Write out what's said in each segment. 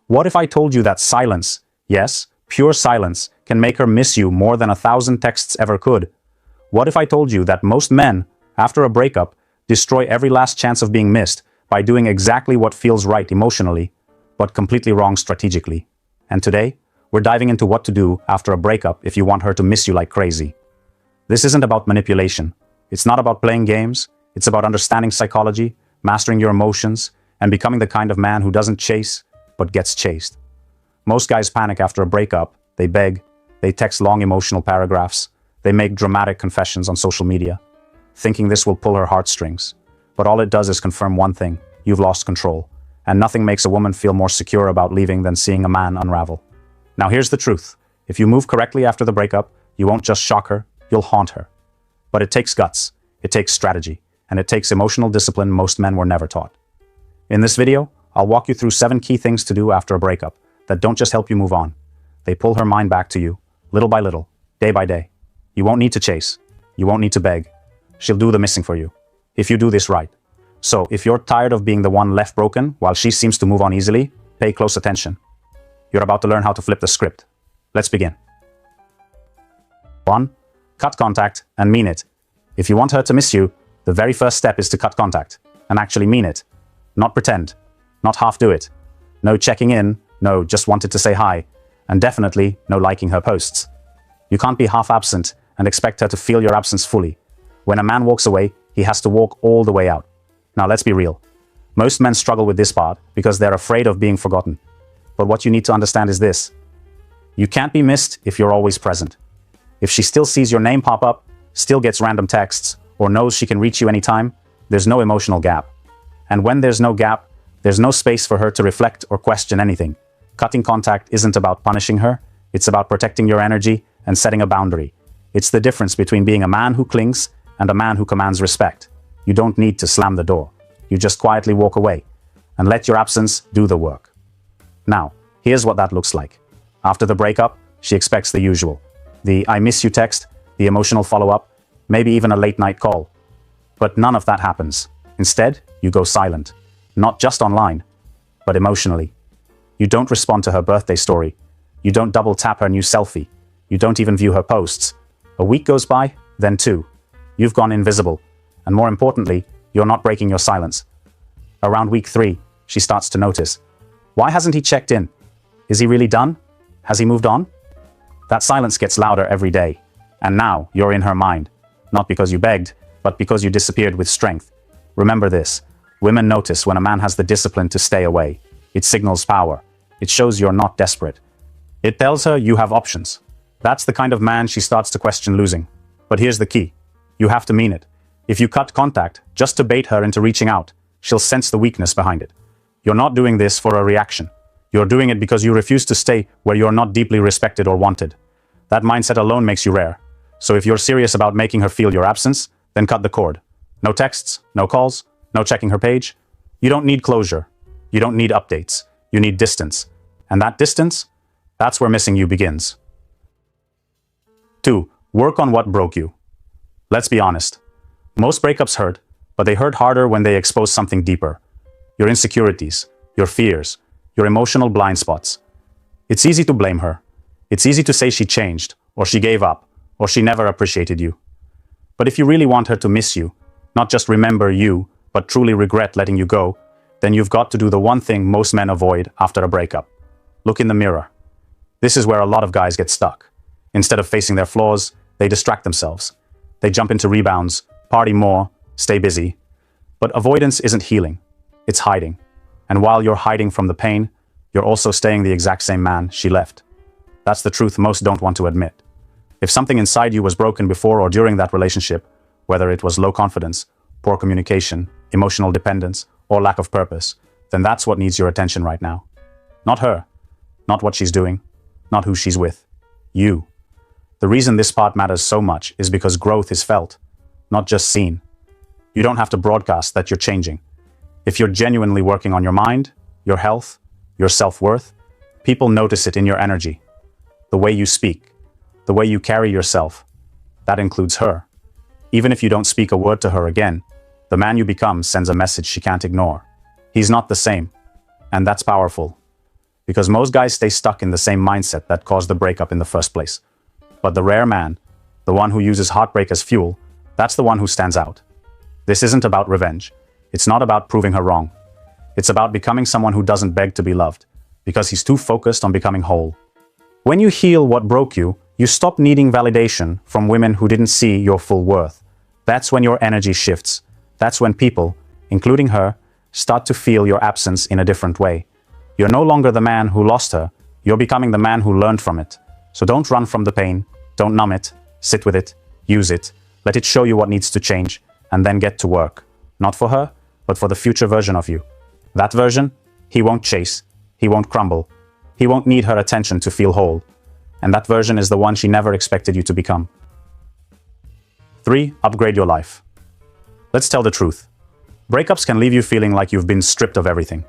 What if I told you that silence, yes, pure silence, can make her miss you more than 1,000 texts ever could? What if I told you that most men, after a breakup, destroy every last chance of being missed by doing exactly what feels right emotionally, but completely wrong strategically? And today, we're diving into what to do after a breakup if you want her to miss you like crazy. This isn't about manipulation. It's not about playing games. It's about understanding psychology, mastering your emotions, and becoming the kind of man who doesn't chase, but gets chased. Most guys panic after a breakup. They beg, they text long emotional paragraphs, they make dramatic confessions on social media, thinking this will pull her heartstrings. But all it does is confirm one thing: you've lost control. And nothing makes a woman feel more secure about leaving than seeing a man unravel. Now here's the truth. If you move correctly after the breakup, you won't just shock her, you'll haunt her. But it takes guts, it takes strategy, and it takes emotional discipline most men were never taught. In this video, I'll walk you through 7 key things to do after a breakup that don't just help you move on. They pull her mind back to you, little by little, day by day. You won't need to chase. You won't need to beg. She'll do the missing for you, if you do this right. So, if you're tired of being the one left broken while she seems to move on easily, pay close attention. You're about to learn how to flip the script. Let's begin. 1. Cut contact and mean it. If you want her to miss you, the very first step is to cut contact and actually mean it. Not pretend, not half do it. No checking in, no just wanted to say hi, and definitely no liking her posts. You can't be half absent and expect her to feel your absence fully. When a man walks away, he has to walk all the way out. Now let's be real. Most men struggle with this part because they're afraid of being forgotten. But what you need to understand is this: you can't be missed if you're always present. If she still sees your name pop up, still gets random texts, or knows she can reach you anytime, there's no emotional gap. And when there's no gap, there's no space for her to reflect or question anything. Cutting contact isn't about punishing her, it's about protecting your energy and setting a boundary. It's the difference between being a man who clings and a man who commands respect. You don't need to slam the door. You just quietly walk away and let your absence do the work. Now, here's what that looks like. After the breakup, she expects the usual. The "I miss you" text, the emotional follow-up, maybe even a late-night call. But none of that happens. Instead, you go silent. Not just online, but emotionally. You don't respond to her birthday story. You don't double-tap her new selfie. You don't even view her posts. A week goes by, then 2. You've gone invisible. And more importantly, you're not breaking your silence. Around week 3, she starts to notice. Why hasn't he checked in? Is he really done? Has he moved on? That silence gets louder every day. And now you're in her mind. Not because you begged, but because you disappeared with strength. Remember this: women notice when a man has the discipline to stay away. It signals power. It shows you're not desperate. It tells her you have options. That's the kind of man she starts to question losing. But here's the key. You have to mean it. If you cut contact just to bait her into reaching out, she'll sense the weakness behind it. You're not doing this for a reaction. You're doing it because you refuse to stay where you're not deeply respected or wanted. That mindset alone makes you rare. So if you're serious about making her feel your absence, then cut the cord. No texts, no calls, no checking her page. You don't need closure. You don't need updates. You need distance. And that distance, that's where missing you begins. 2. Work on what broke you. Let's be honest. Most breakups hurt, but they hurt harder when they expose something deeper. Your insecurities, your fears, your emotional blind spots. It's easy to blame her. It's easy to say she changed, or she gave up, or she never appreciated you. But if you really want her to miss you, not just remember you, but truly regret letting you go, then you've got to do the one thing most men avoid after a breakup. Look in the mirror. This is where a lot of guys get stuck. Instead of facing their flaws, they distract themselves. They jump into rebounds, party more, stay busy. But avoidance isn't healing. It's hiding. And while you're hiding from the pain, you're also staying the exact same man she left. That's the truth most don't want to admit. If something inside you was broken before or during that relationship, whether it was low confidence, poor communication, emotional dependence, or lack of purpose, then that's what needs your attention right now. Not her, not what she's doing, not who she's with. You. The reason this part matters so much is because growth is felt, not just seen. You don't have to broadcast that you're changing. If you're genuinely working on your mind, your health, your self-worth, people notice it in your energy. The way you speak, the way you carry yourself, that includes her. Even if you don't speak a word to her again, the man you become sends a message she can't ignore. He's not the same, and that's powerful. because most guys stay stuck in the same mindset that caused the breakup in the first place. But the rare man, the one who uses heartbreak as fuel, that's the one who stands out. This isn't about revenge. It's not about proving her wrong. It's about becoming someone who doesn't beg to be loved, because he's too focused on becoming whole. When you heal what broke you, you stop needing validation from women who didn't see your full worth. That's when your energy shifts. That's when people, including her, start to feel your absence in a different way. You're no longer the man who lost her. You're becoming the man who learned from it. So don't run from the pain. Don't numb it. Sit with it. Use it. Let it show you what needs to change, and then get to work. Not for her, but for the future version of you. That version, he won't chase. He won't crumble. He won't need her attention to feel whole. And that version is the one she never expected you to become. 3. Upgrade your life. Let's tell the truth. Breakups can leave you feeling like you've been stripped of everything.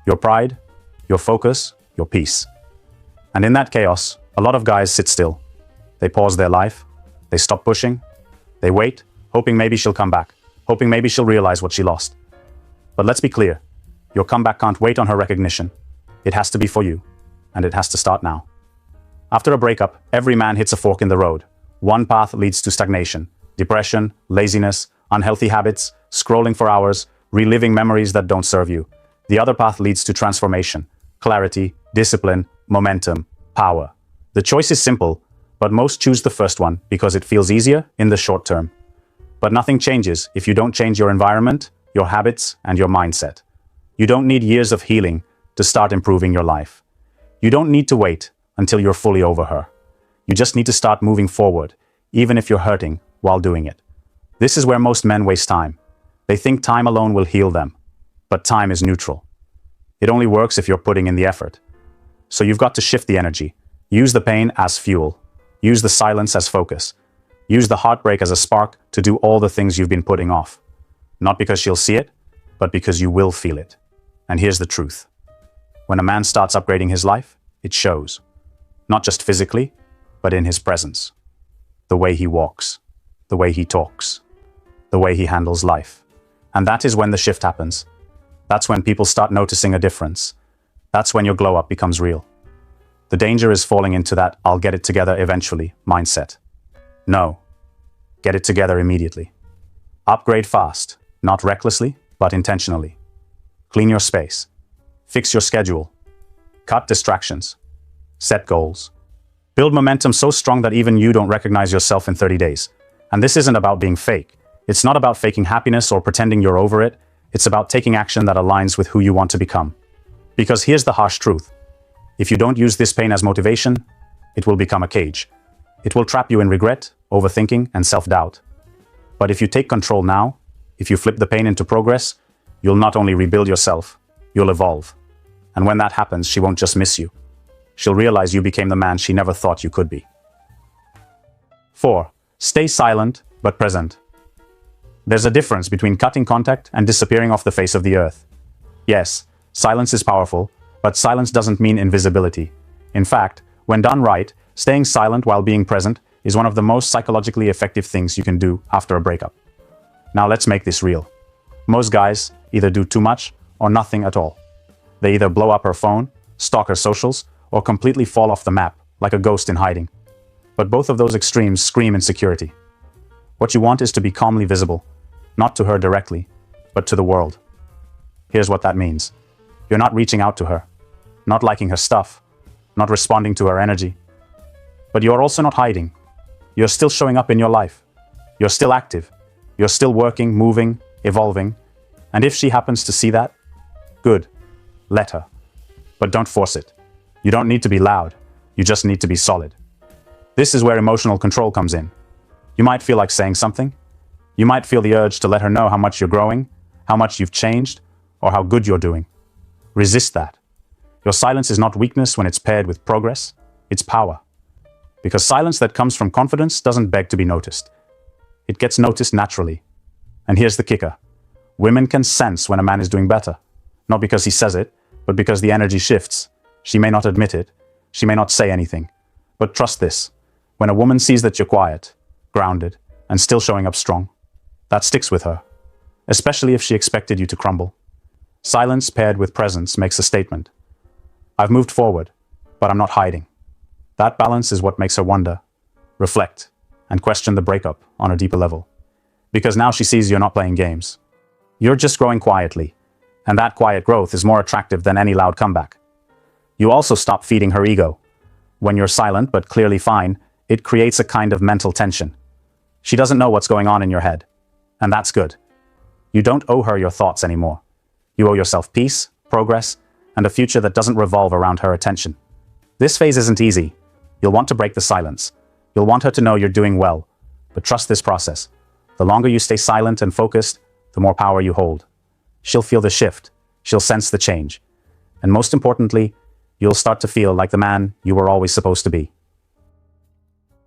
Your pride, your focus, your peace. And in that chaos, a lot of guys sit still. They pause their life. They stop pushing. They wait, hoping maybe she'll come back, hoping maybe she'll realize what she lost. But let's be clear. Your comeback can't wait on her recognition. It has to be for you, and it has to start now. After a breakup, every man hits a fork in the road. One path leads to stagnation, depression, laziness, unhealthy habits, scrolling for hours, reliving memories that don't serve you. The other path leads to transformation, clarity, discipline, momentum, power. The choice is simple, but most choose the first one because it feels easier in the short term. But nothing changes if you don't change your environment, your habits, and your mindset. You don't need years of healing to start improving your life. You don't need to wait until you're fully over her. You just need to start moving forward, even if you're hurting while doing it. This is where most men waste time. They think time alone will heal them, but time is neutral. It only works if you're putting in the effort. So you've got to shift the energy. Use the pain as fuel. Use the silence as focus. Use the heartbreak as a spark to do all the things you've been putting off. Not because she'll see it, but because you will feel it. And here's the truth. When a man starts upgrading his life, it shows. Not just physically, but in his presence. The way he walks, the way he talks, the way he handles life. And that is when the shift happens. That's when people start noticing a difference. That's when your glow up becomes real. The danger is falling into that "I'll get it together eventually" mindset. No. Get it together immediately. Upgrade fast, not recklessly, but intentionally. Clean your space. Fix your schedule. Cut distractions. Set goals. Build momentum so strong that even you don't recognize yourself in 30 days. And this isn't about being fake. It's not about faking happiness or pretending you're over it. It's about taking action that aligns with who you want to become. Because here's the harsh truth. If you don't use this pain as motivation, it will become a cage. It will trap you in regret, overthinking, and self-doubt. But if you take control now, if you flip the pain into progress, you'll not only rebuild yourself, you'll evolve. And when that happens, she won't just miss you. She'll realize you became the man she never thought you could be. 4. Stay silent, but present. There's a difference between cutting contact and disappearing off the face of the earth. Yes, silence is powerful, but silence doesn't mean invisibility. In fact, when done right, staying silent while being present is one of the most psychologically effective things you can do after a breakup. Now let's make this real. Most guys either do too much or nothing at all. They either blow up her phone, stalk her socials, or completely fall off the map, like a ghost in hiding. But both of those extremes scream insecurity. What you want is to be calmly visible, not to her directly, but to the world. Here's what that means. You're not reaching out to her, not liking her stuff, not responding to her energy. But you're also not hiding. You're still showing up in your life. You're still active. You're still working, moving, evolving. And if she happens to see that, good. Let her. But don't force it. You don't need to be loud. You just need to be solid. This is where emotional control comes in. You might feel like saying something. You might feel the urge to let her know how much you're growing, how much you've changed, or how good you're doing. Resist that. Your silence is not weakness when it's paired with progress. It's power. Because silence that comes from confidence doesn't beg to be noticed. It gets noticed naturally. And here's the kicker. Women can sense when a man is doing better. Not because he says it, but because the energy shifts. She may not admit it. She may not say anything. But trust this. When a woman sees that you're quiet, grounded, and still showing up strong, that sticks with her. Especially if she expected you to crumble. Silence paired with presence makes a statement. I've moved forward, but I'm not hiding. That balance is what makes her wonder, reflect, and question the breakup on a deeper level. Because now she sees you're not playing games. You're just growing quietly, and that quiet growth is more attractive than any loud comeback. You also stop feeding her ego. When you're silent but clearly fine, it creates a kind of mental tension. She doesn't know what's going on in your head, and that's good. You don't owe her your thoughts anymore. You owe yourself peace, progress, and a future that doesn't revolve around her attention. This phase isn't easy. You'll want to break the silence. You'll want her to know you're doing well, but trust this process. The longer you stay silent and focused, the more power you hold. She'll feel the shift. She'll sense the change. And most importantly, you'll start to feel like the man you were always supposed to be.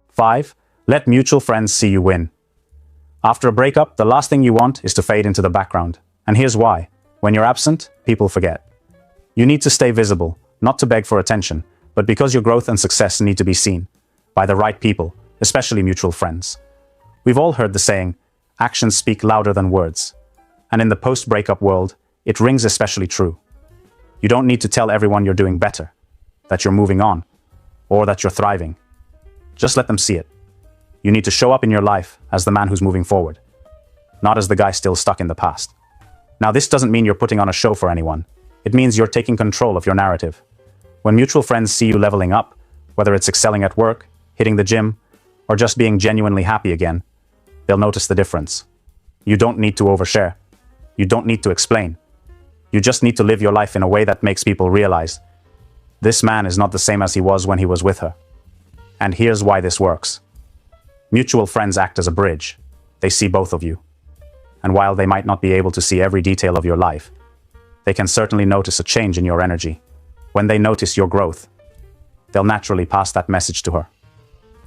5. Let mutual friends see you win. After a breakup, the last thing you want is to fade into the background. And here's why. When you're absent, people forget. You need to stay visible, not to beg for attention, but because your growth and success need to be seen by the right people, especially mutual friends. We've all heard the saying, actions speak louder than words. And in the post-breakup world, it rings especially true. You don't need to tell everyone you're doing better, that you're moving on, or that you're thriving. Just let them see it. You need to show up in your life as the man who's moving forward, not as the guy still stuck in the past. Now, this doesn't mean you're putting on a show for anyone. It means you're taking control of your narrative. When mutual friends see you leveling up, whether it's excelling at work, hitting the gym, or just being genuinely happy again, they'll notice the difference. You don't need to overshare. You don't need to explain. You just need to live your life in a way that makes people realize this man is not the same as he was when he was with her. And here's why this works. Mutual friends act as a bridge. They see both of you. And while they might not be able to see every detail of your life, they can certainly notice a change in your energy. When they notice your growth, they'll naturally pass that message to her.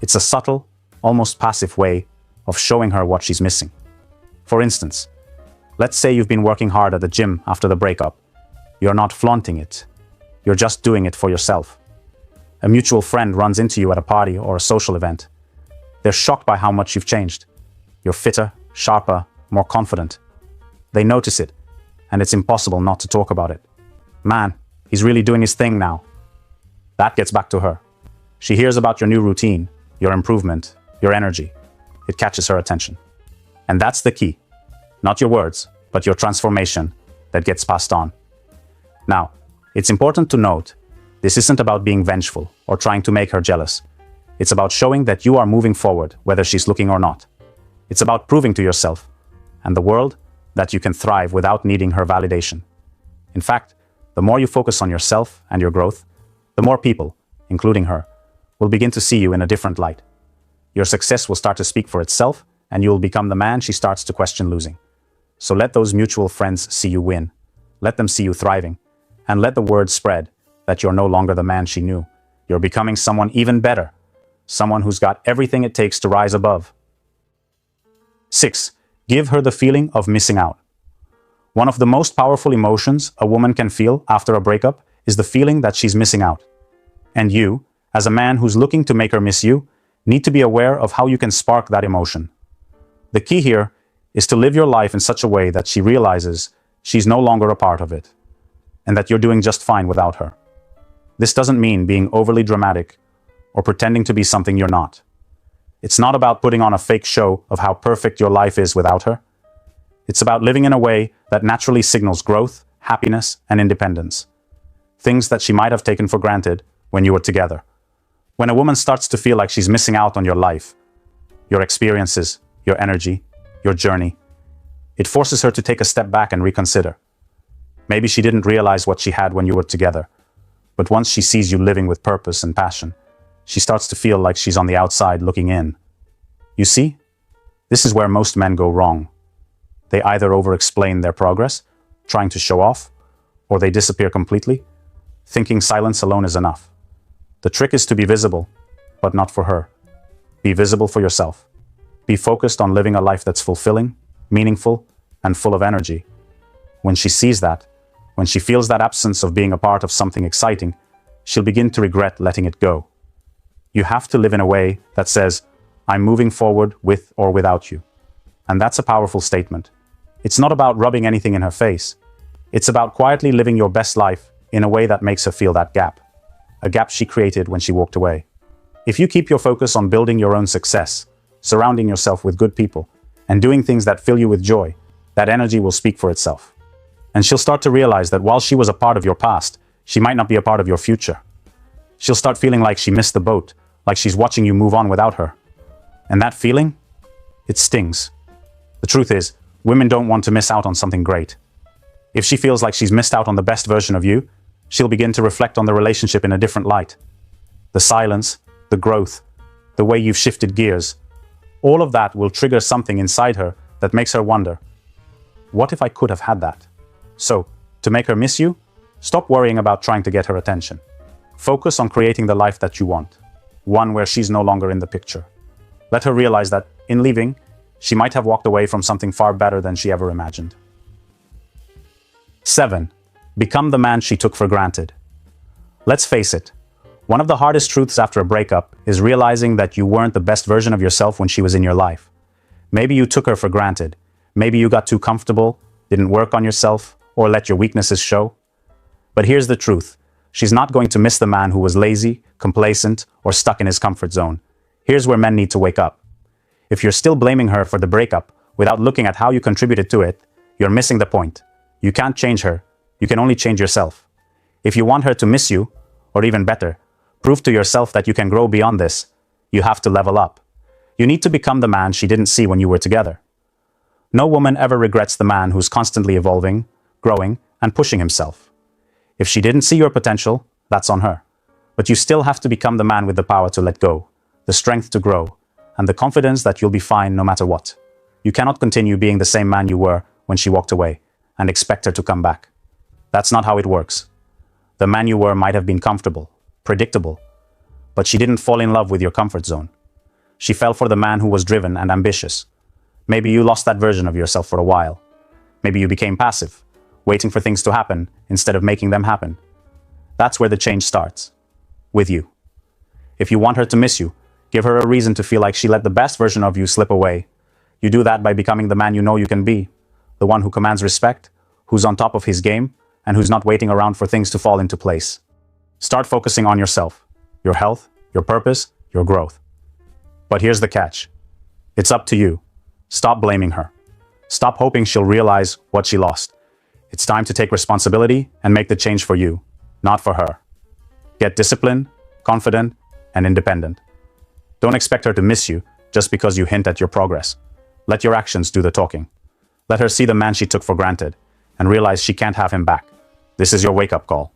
It's a subtle, almost passive way of showing her what she's missing. For instance, let's say you've been working hard at the gym after the breakup. You're not flaunting it. You're just doing it for yourself. A mutual friend runs into you at a party or a social event. They're shocked by how much you've changed. You're fitter, sharper, more confident. They notice it, and it's impossible not to talk about it. Man, he's really doing his thing now. That gets back to her. She hears about your new routine, your improvement, your energy. It catches her attention. And that's the key. Not your words, but your transformation that gets passed on. Now, it's important to note, this isn't about being vengeful or trying to make her jealous. It's about showing that you are moving forward, whether she's looking or not. It's about proving to yourself and the world that you can thrive without needing her validation. In fact, the more you focus on yourself and your growth, the more people, including her, will begin to see you in a different light. Your success will start to speak for itself, and you will become the man she starts to question losing. So let those mutual friends see you win. Let them see you thriving. And let the word spread that you're no longer the man she knew. You're becoming someone even better. Someone who's got everything it takes to rise above. 6. Give her the feeling of missing out. One of the most powerful emotions a woman can feel after a breakup is the feeling that she's missing out. And you, as a man who's looking to make her miss you, need to be aware of how you can spark that emotion. The key here is to live your life in such a way that she realizes she's no longer a part of it, and that you're doing just fine without her. This doesn't mean being overly dramatic or pretending to be something you're not. It's not about putting on a fake show of how perfect your life is without her. It's about living in a way that naturally signals growth, happiness, and independence. Things that she might have taken for granted when you were together. When a woman starts to feel like she's missing out on your life, your experiences, your energy, your journey, it forces her to take a step back and reconsider. Maybe she didn't realize what she had when you were together, but once she sees you living with purpose and passion, she starts to feel like she's on the outside looking in. You see, this is where most men go wrong. They either over-explain their progress, trying to show off, or they disappear completely, thinking silence alone is enough. The trick is to be visible, but not for her. Be visible for yourself. Be focused on living a life that's fulfilling, meaningful, and full of energy. When she sees that, when she feels that absence of being a part of something exciting, she'll begin to regret letting it go. You have to live in a way that says, I'm moving forward with or without you. And that's a powerful statement. It's not about rubbing anything in her face. It's about quietly living your best life in a way that makes her feel that gap. A gap she created when she walked away. If you keep your focus on building your own success, surrounding yourself with good people, and doing things that fill you with joy, that energy will speak for itself. And she'll start to realize that while she was a part of your past, she might not be a part of your future. She'll start feeling like she missed the boat, like she's watching you move on without her. And that feeling? It stings. The truth is, women don't want to miss out on something great. If she feels like she's missed out on the best version of you, she'll begin to reflect on the relationship in a different light. The silence, the growth, the way you've shifted gears, all of that will trigger something inside her that makes her wonder, what if I could have had that? So, to make her miss you, stop worrying about trying to get her attention. Focus on creating the life that you want, one where she's no longer in the picture. Let her realize that, in leaving, she might have walked away from something far better than she ever imagined. 7. Become the man she took for granted. Let's face it, one of the hardest truths after a breakup is realizing that you weren't the best version of yourself when she was in your life. Maybe you took her for granted. Maybe you got too comfortable, didn't work on yourself, or let your weaknesses show. But here's the truth. She's not going to miss the man who was lazy, complacent, or stuck in his comfort zone. Here's where men need to wake up. If you're still blaming her for the breakup without looking at how you contributed to it, you're missing the point. You can't change her. You can only change yourself. If you want her to miss you, or even better, prove to yourself that you can grow beyond this, you have to level up. You need to become the man she didn't see when you were together. No woman ever regrets the man who's constantly evolving, growing, and pushing himself. If she didn't see your potential, that's on her. But you still have to become the man with the power to let go, the strength to grow, and the confidence that you'll be fine no matter what. You cannot continue being the same man you were when she walked away and expect her to come back. That's not how it works. The man you were might have been comfortable, predictable, but she didn't fall in love with your comfort zone. She fell for the man who was driven and ambitious. Maybe you lost that version of yourself for a while. Maybe you became passive, waiting for things to happen instead of making them happen. That's where the change starts. With you. If you want her to miss you, give her a reason to feel like she let the best version of you slip away. You do that by becoming the man you know you can be, the one who commands respect, who's on top of his game, and who's not waiting around for things to fall into place. Start focusing on yourself, your health, your purpose, your growth. But here's the catch. It's up to you. Stop blaming her. Stop hoping she'll realize what she lost. It's time to take responsibility and make the change for you, not for her. Get disciplined, confident, and independent. Don't expect her to miss you just because you hint at your progress. Let your actions do the talking. Let her see the man she took for granted and realize she can't have him back. This is your wake-up call.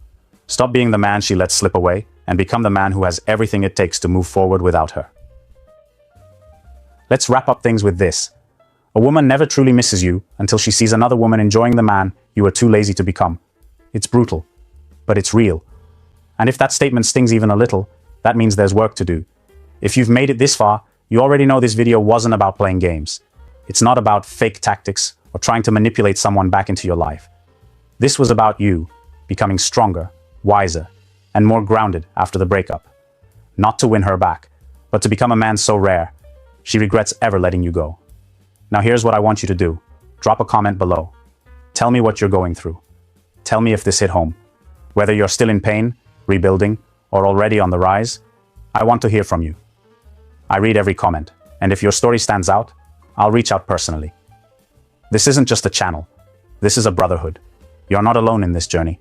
Stop being the man she lets slip away and become the man who has everything it takes to move forward without her. Let's wrap up things with this. A woman never truly misses you until she sees another woman enjoying the man you were too lazy to become. It's brutal, but it's real. And if that statement stings even a little, that means there's work to do. If you've made it this far, you already know this video wasn't about playing games. It's not about fake tactics or trying to manipulate someone back into your life. This was about you becoming stronger, wiser, and more grounded after the breakup. Not to win her back, but to become a man so rare, she regrets ever letting you go. Now here's what I want you to do. Drop a comment below. Tell me what you're going through. Tell me if this hit home. Whether you're still in pain, rebuilding, or already on the rise, I want to hear from you. I read every comment, and if your story stands out, I'll reach out personally. This isn't just a channel. This is a brotherhood. You're not alone in this journey.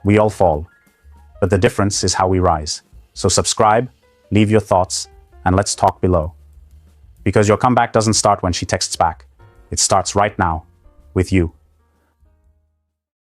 We all fall. But the difference is how we rise. So subscribe, leave your thoughts, and let's talk below. Because your comeback doesn't start when she texts back. It starts right now, with you.